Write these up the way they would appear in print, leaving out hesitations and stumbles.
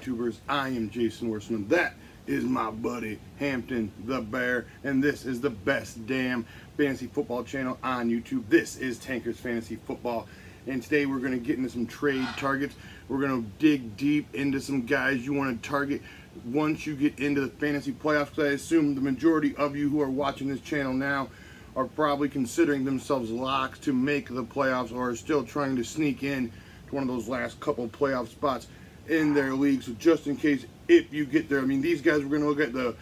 YouTubers. I am Jason Worsman. That is my buddy Hampton the Bear, and this is the best damn fantasy football channel on YouTube. This is Tankers Fantasy Football, and today we're going to get into some trade targets. We're going to dig deep into some guys you want to target once you get into the fantasy playoffs, because I assume the majority of you who are watching this channel now are probably considering themselves locks to make the playoffs, or are still trying to sneak in to one of those last couple playoff spots in their league. So just in case, if you get there, I mean, these guys, we're going to look at the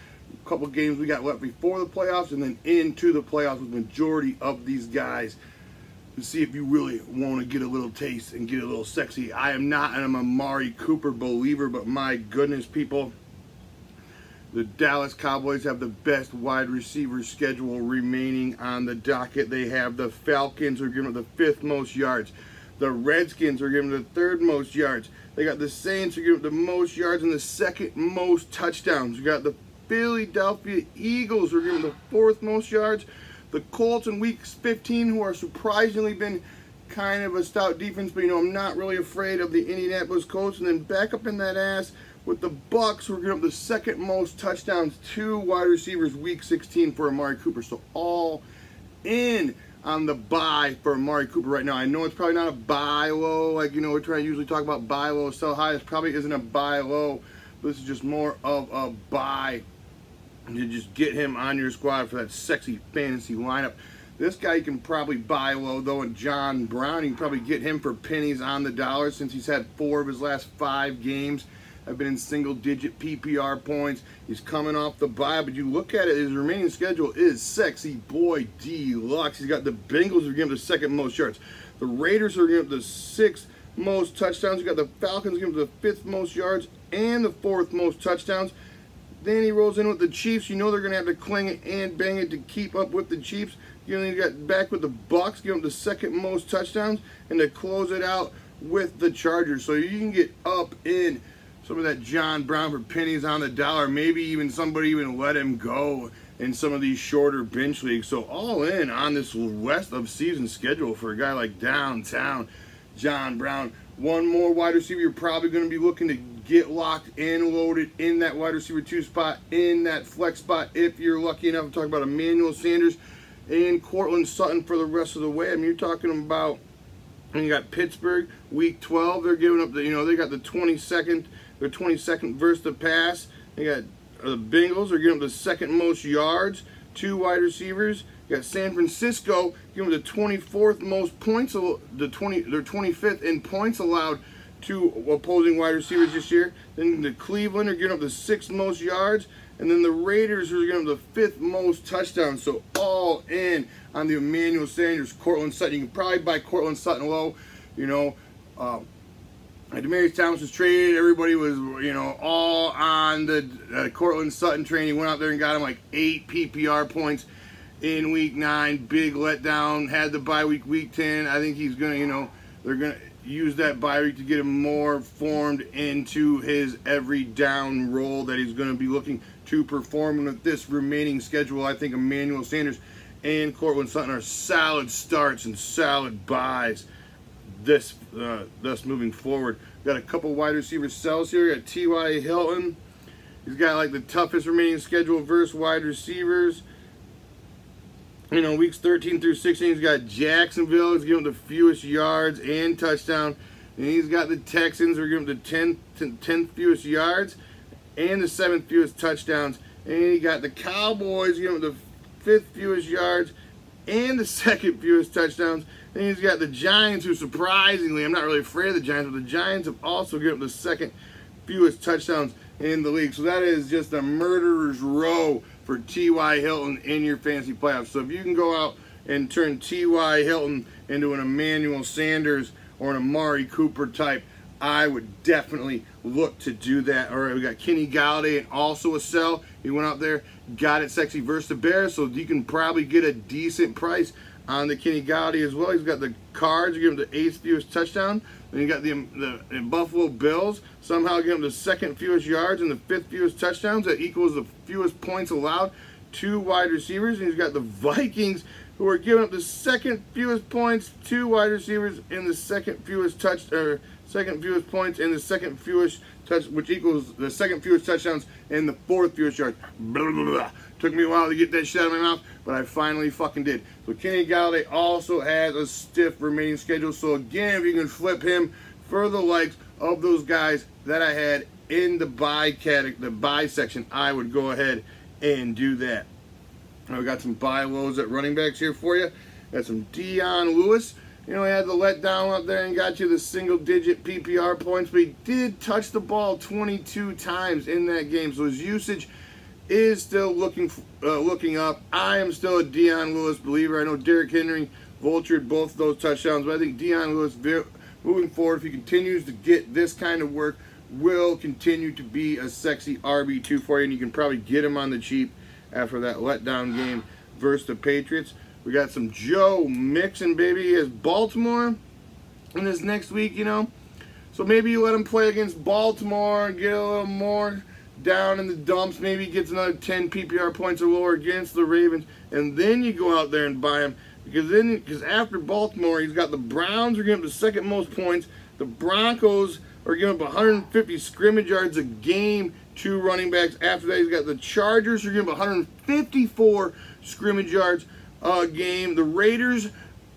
couple games we got left before the playoffs and then into the playoffs with the majority of these guys to see if you really want to get a little taste and get a little sexy. I am not an Amari Cooper believer, but my goodness, people, the Dallas Cowboys have the best wide receiver schedule remaining on the docket. They have the Falcons, who are giving the 5th most yards. The Redskins are giving the 3rd most yards. They got the Saints, who are giving the most yards and the 2nd most touchdowns. You got the Philadelphia Eagles, who are giving the 4th most yards. The Colts in week 15, who are surprisingly been kind of a stout defense, but you know, I'm not really afraid of the Indianapolis Colts. And then back up in that ass with the Bucks, who are giving up the 2nd most touchdowns to wide receivers week 16 for Amari Cooper. So all in on the buy for Amari Cooper right now. I know it's probably not a buy low, like, you know, we're trying to usually talk about buy low, sell high. This probably isn't a buy low. This is just more of a buy to just get him on your squad for that sexy fantasy lineup. This guy you can probably buy low, though, and John Brown, you can probably get him for pennies on the dollar, since he's had 4 of his last 5 games have been in single-digit PPR points. He's coming off the bye, but you look at it, his remaining schedule is sexy boy deluxe. He's got the Bengals, who are giving him the 2nd most yards. The Raiders are giving him the 6th most touchdowns. You got the Falcons giving him the 5th most yards and the 4th most touchdowns. Then he rolls in with the Chiefs. You know they're going to have to cling it and bang it to keep up with the Chiefs. You know, you got back with the Bucks, give them the 2nd most touchdowns, and to close it out with the Chargers. So you can get up in some of that John Brown for pennies on the dollar. Maybe even somebody even let him go in some of these shorter bench leagues. So all in on this rest of season schedule for a guy like downtown John Brown. One more wide receiver you're probably going to be looking to get locked and loaded in that wide receiver 2 spot, in that flex spot, if you're lucky enough to talk about Emmanuel Sanders and Courtland Sutton for the rest of the way. I mean, you're talking about, and you got Pittsburgh, week 12, they're giving up the, you know, they got the 22nd, their 22nd versus the pass. They got the Bengals, they're giving up the 2nd most yards, 2 wide receivers. You got San Francisco giving them the 24th most points, their 25th in points allowed to opposing wide receivers this year. Then the Cleveland are giving up the 6th most yards, and then the Raiders are giving them the 5th most touchdowns. So all in on the Emmanuel Sanders, Courtland Sutton. You can probably buy Courtland Sutton low. You know, Demaryius Thomas was traded. Everybody was, you know, all on the Courtland Sutton train. He went out there and got him like 8 PPR points in week 9. Big letdown. Had the bye week 10. I think he's gonna, you know, they're gonna use that bye week to get him more formed into his every down role that he's going to be looking to perform. And with this remaining schedule, I think Emmanuel Sanders and Courtland Sutton are solid starts and solid buys thus moving forward. Got a couple wide receiver sells here. Got T.Y. Hilton. He's got like the toughest remaining schedule versus wide receivers. You know, weeks 13 through 16, he's got Jacksonville. He's giving the fewest yards and touchdown. And he's got the Texans, who are giving the 10th fewest yards and the 7th fewest touchdowns. And he got the Cowboys giving the 5th fewest yards and the 2nd fewest touchdowns. And he's got the Giants, who surprisingly, I'm not really afraid of the Giants, but the Giants have also given the 2nd fewest touchdowns in the league. So that is just a murderer's row for T.Y. Hilton in your fantasy playoffs. So if you can go out and turn T.Y. Hilton into an Emmanuel Sanders or an Amari Cooper type, I would definitely look to do that. All right, we got Kenny Golladay, and also a sell. He went out there, got it sexy versus the Bears, so you can probably get a decent price on the Kenny Golladay as well. He's got the Cards, give him the 8th fewest touchdown. Then you got the Buffalo Bills, somehow give him the 2nd fewest yards and the 5th fewest touchdowns. That equals the fewest points allowed to wide receivers. And he's got the Vikings, who are giving up the 2nd fewest points to wide receivers and the 2nd fewest second fewest points, and the second fewest which equals the second fewest touchdowns and the fourth fewest yards. Blah, blah, blah. Took me a while to get that shit out of my mouth, but I finally fucking did. So Kenny Golladay also has a stiff remaining schedule. So again, if you can flip him for the likes of those guys that I had in the buy section, I would go ahead and do that. We got some buy lows at running backs here for you. Got some Dion Lewis. You know, he had the letdown up there and got you the single-digit PPR points, but he did touch the ball 22 times in that game. So his usage is still looking up. I am still a Dion Lewis believer. I know Derrick Henry vultured both of those touchdowns, but I think Dion Lewis, moving forward, if he continues to get this kind of work, will continue to be a sexy RB2 for you, and you can probably get him on the cheap after that letdown game versus the Patriots. We got some Joe Mixon, baby. He has Baltimore in this next week, you know. So maybe you let him play against Baltimore and get a little more down in the dumps. Maybe he gets another 10 PPR points or lower against the Ravens. And then you go out there and buy him. Because after Baltimore, he's got the Browns are giving him the second most points. The Broncos are giving up 150 scrimmage yards a game to running backs. After that, he's got the Chargers who are giving up 154 scrimmage yards a game. The Raiders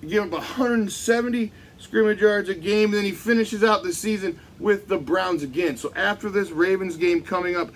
give up 170 scrimmage yards a game. And then he finishes out the season with the Browns again. So after this Ravens game coming up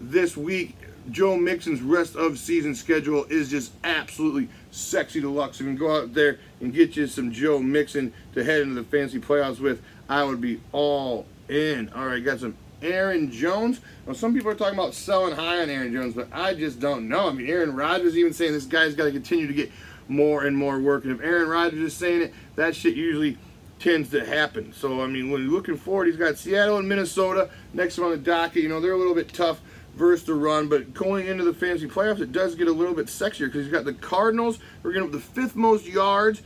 this week, Joe Mixon's rest of season schedule is just absolutely sexy deluxe. So you can go out there and get you some Joe Mixon to head into the fantasy playoffs with. I would be all in. All right, got some Aaron Jones. Now, some people are talking about selling high on Aaron Jones, but I just don't know. I mean, Aaron Rodgers even saying this guy's got to continue to get more and more work. And if Aaron Rodgers is saying it, that shit usually tends to happen. So, I mean, when you're looking forward, he's got Seattle and Minnesota next on the docket. You know, they're a little bit tough versus the run, but going into the fantasy playoffs, it does get a little bit sexier because he's got the Cardinals, who are getting up the fifth most yards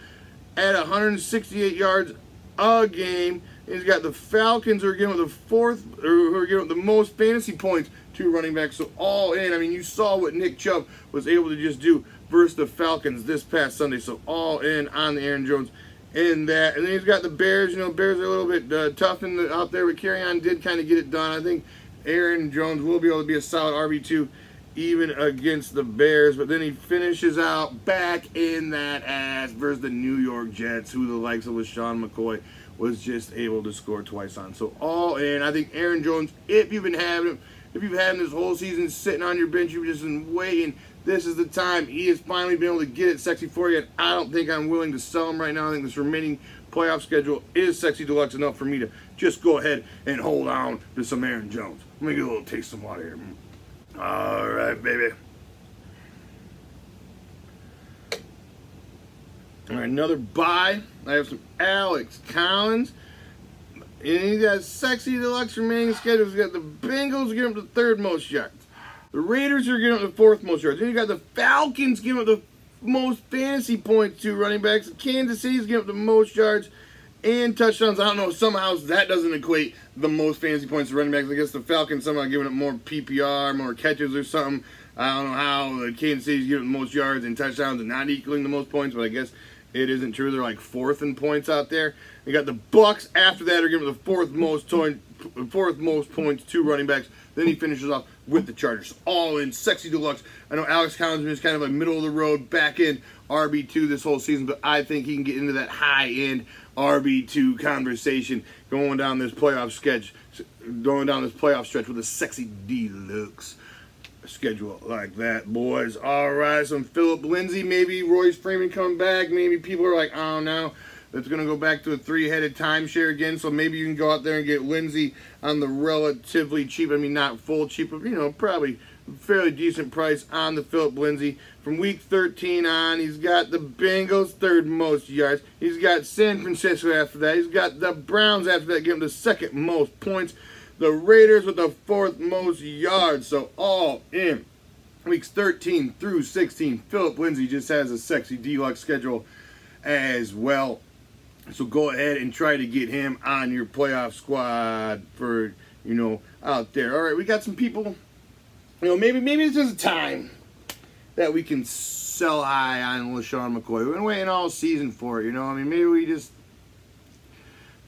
at 168 yards a game. He's got the Falcons, who are getting the most fantasy points to running back. So all in, I mean, you saw what Nick Chubb was able to just do versus the Falcons this past Sunday. So all in on the Aaron Jones in that. And then he's got the Bears. You know, Bears are a little bit tough out there, but Kerryon did kind of get it done. I think Aaron Jones will be able to be a solid RB2 even against the Bears. But then he finishes out back in that ass versus the New York Jets, who the likes of LaShawn McCoy was just able to score twice on. So all in, I think Aaron Jones, if you've had him this whole season sitting on your bench, you've just been waiting, this is the time. He has finally been able to get it sexy for you. And I don't think I'm willing to sell him right now. I think this remaining playoff schedule is sexy deluxe enough for me to just go ahead and hold on to some Aaron Jones. Let me get a little taste of some water here. All right, baby. All right, another buy. I have some Alex Collins. And he's got sexy deluxe remaining schedule. He's got the Bengals giving up the third most yards. The Raiders are giving up the fourth most yards. Then you got the Falcons giving up the most fantasy points to running backs. Kansas City's giving up the most yards and touchdowns. I don't know, somehow that doesn't equate the most fantasy points to running backs. I guess the Falcons somehow giving up more PPR, more catches or something. I don't know how the Kansas City's giving the most yards and touchdowns and not equaling the most points, but I guess it isn't true. They're like fourth in points out there. You got the Bucks after that are giving the fourth most points to running backs. Then he finishes off with the Chargers. All in sexy deluxe. I know Alex Collins is kind of a middle of the road back end RB2 this whole season, but I think he can get into that high end RB2 conversation going down this playoff stretch with a sexy deluxe schedule like that, boys. All right, some Philip Lindsay, maybe Royce Freeman coming back. Maybe people are like, oh no, that's going to go back to a three-headed timeshare again. So maybe you can go out there and get Lindsay on the relatively cheap, I mean not full cheap, but you know, probably fairly decent price on the Philip Lindsay. From week 13 on, he's got the Bengals third most yards. He's got San Francisco after that. He's got the Browns after that, giving him the second most points. The Raiders with the fourth most yards. So all in weeks 13 through 16, Philip Lindsay just has a sexy deluxe schedule as well. So go ahead and try to get him on your playoff squad for, you know, out there. All right, we got some people, you know, maybe this is a time that we can sell high on LaShawn McCoy. We've been waiting all season for it, you know. I mean, maybe we just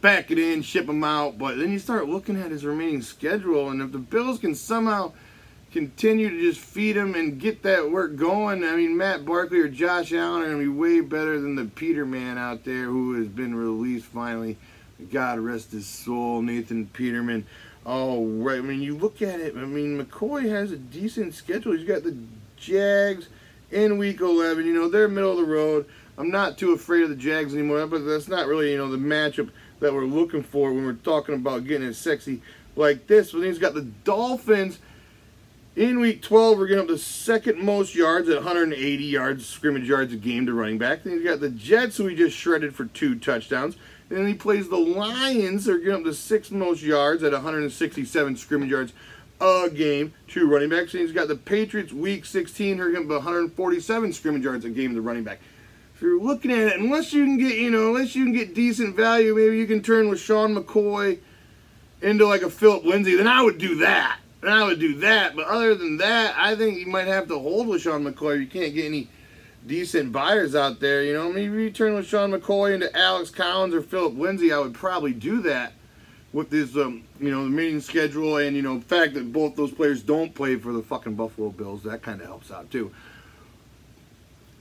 pack it in, ship him out. But then you start looking at his remaining schedule, and if the Bills can somehow continue to just feed him and get that work going, I mean, Matt Barkley or Josh Allen are going to be way better than the Peterman out there who has been released finally. God rest his soul, Nathan Peterman. Oh, right. I mean, you look at it, I mean, McCoy has a decent schedule. He's got the Jags in Week 11. You know, they're middle of the road. I'm not too afraid of the Jags anymore, but that's not really, you know, the matchup that we're looking for when we're talking about getting it sexy like this. But then he's got the Dolphins in Week 12. We're getting up to second most yards at 180 yards, scrimmage yards a game to running back. Then he's got the Jets, who he just shredded for 2 touchdowns. And then he plays the Lions. They're getting up to sixth most yards at 167 scrimmage yards a game to running backs. And he's got the Patriots Week 16. They're getting up to 147 scrimmage yards a game to running back. If you're looking at it, unless you can get, you know, unless you can get decent value, maybe you can turn with Sean McCoy into like a Philip Lindsay, then I would do that. But other than that, I think you might have to hold with Sean McCoy. You can't get any decent buyers out there, you know. Maybe you turn with Sean McCoy into Alex Collins or Philip Lindsay. I would probably do that with this, you know, the meeting schedule and, you know, the fact that both those players don't play for the fucking Buffalo Bills. That kind of helps out too.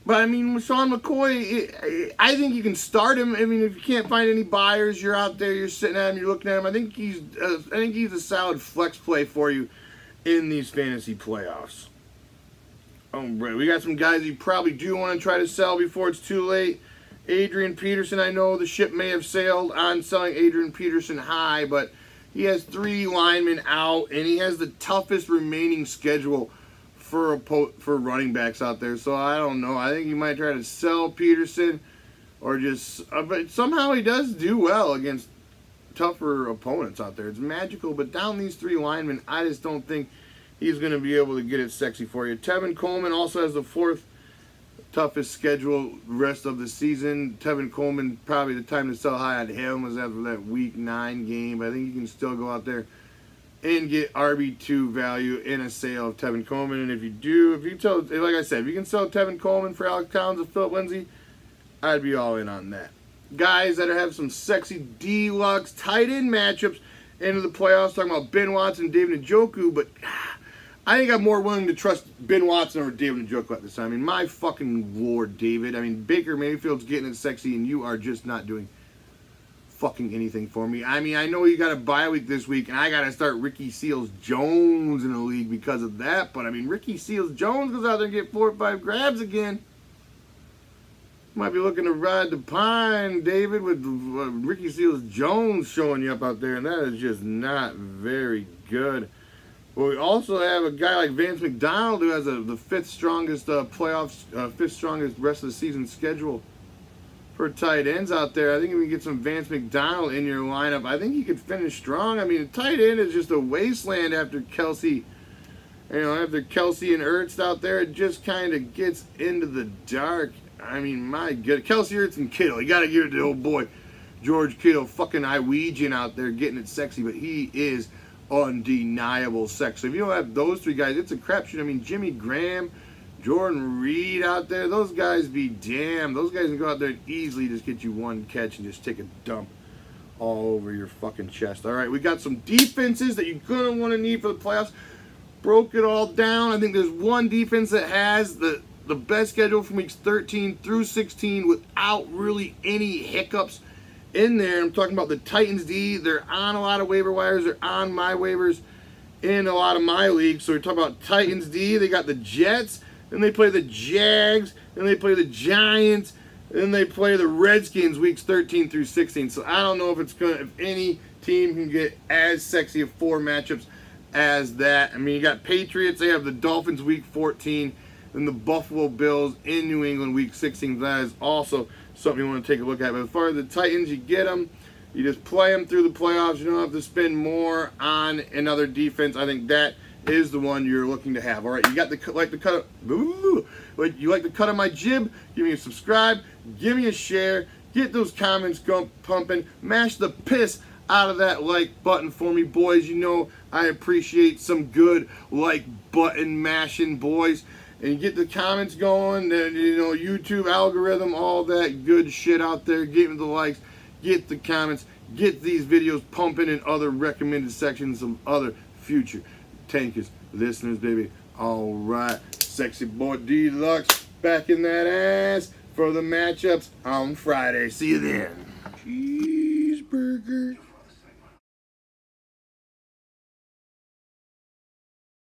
But I mean, with Sean McCoy, I think you can start him. I mean, if you can't find any buyers, you're out there, you're sitting at him, you're looking at him. I think he's a solid flex play for you in these fantasy playoffs. Oh, right. We got some guys you probably do want to try to sell before it's too late. Adrian Peterson, I know the ship may have sailed on selling Adrian Peterson high, but he has 3 linemen out, and he has the toughest remaining schedule for running backs out there. So I don't know. I think you might try to sell Peterson, or just but somehow he does do well against tougher opponents out there. It's magical, but down these 3 linemen, I just don't think he's going to be able to get it sexy for you. Tevin Coleman also has the 4th toughest schedule rest of the season. Tevin Coleman, probably the time to sell high on him was after that Week 9 game. I think you can still go out there and get RB2 value in a sale of Tevin Coleman. And if you tell, like I said, if you can sell Tevin Coleman for Alex Collins or Philip Lindsay, I'd be all in on that. Guys that have some sexy deluxe tight end matchups into the playoffs, talking about Ben Watson, David Njoku, but I think I'm more willing to trust Ben Watson over David Njoku at this time. I mean, my fucking lord, David. I mean, Baker Mayfield's getting it sexy, and you are just not doing fucking anything for me. I mean, I know you got a bye week this week, and I got to start Ricky Seals-Jones in the league because of that. But, I mean, Ricky Seals-Jones goes out there and get 4 or 5 grabs again. Might be looking to ride the pine, David, with Ricky Seals-Jones showing you up out there, and that is just not very good. But we also have a guy like Vance McDonald who has the 5th strongest playoffs, 5th strongest rest of the season schedule for tight ends out there. I think if we get some Vance McDonald in your lineup, I think he could finish strong. I mean, tight end is just a wasteland after Kelsey. You know, after Kelsey and Ertz out there, it just kind of gets into the dark. I mean, my God, Kelsey, Ertz, and Kittle. You got to give it to the old boy, George Kittle, fucking Iwegian out there getting it sexy, but he is undeniable sex. So if you don't have those 3 guys, it's a crapshoot. I mean, Jimmy Graham, Jordan Reed out there, those guys be damned. Those guys can go out there and easily just get you 1 catch and just take a dump all over your fucking chest. All right, we got some defenses that you're going to want to need for the playoffs. Broke it all down. I think there's one defense that has the best schedule from weeks 13 through 16 without really any hiccups in there. I'm talking about the Titans D. They're on a lot of waiver wires. They're on my waivers in a lot of my leagues. So we're talking about Titans D. They got the Jets. Then they play the Jags. Then they play the Giants. Then they play the Redskins weeks 13 through 16. So I don't know if any team can get as sexy of 4 matchups as that. I mean, you got Patriots. They have the Dolphins week 14. Then the Buffalo Bills in New England week 16. That is also something you want to take a look at. But as far as the Titans, you get them. You just play them through the playoffs. You don't have to spend more on another defense. I think that is the one you're looking to have. All right, you got the you like the cut of my jib? Give me a subscribe. Give me a share. Get those comments pumping. Mash the piss out of that like button for me, boys. You know I appreciate some good like button mashing, boys. And get the comments going, and you know, YouTube algorithm, all that good shit out there. Get me the likes, get the comments, get these videos pumping in other recommended sections of other future Tankers listeners, baby. All right, Sexy Boy Deluxe back in that ass for the matchups on Friday. See you then.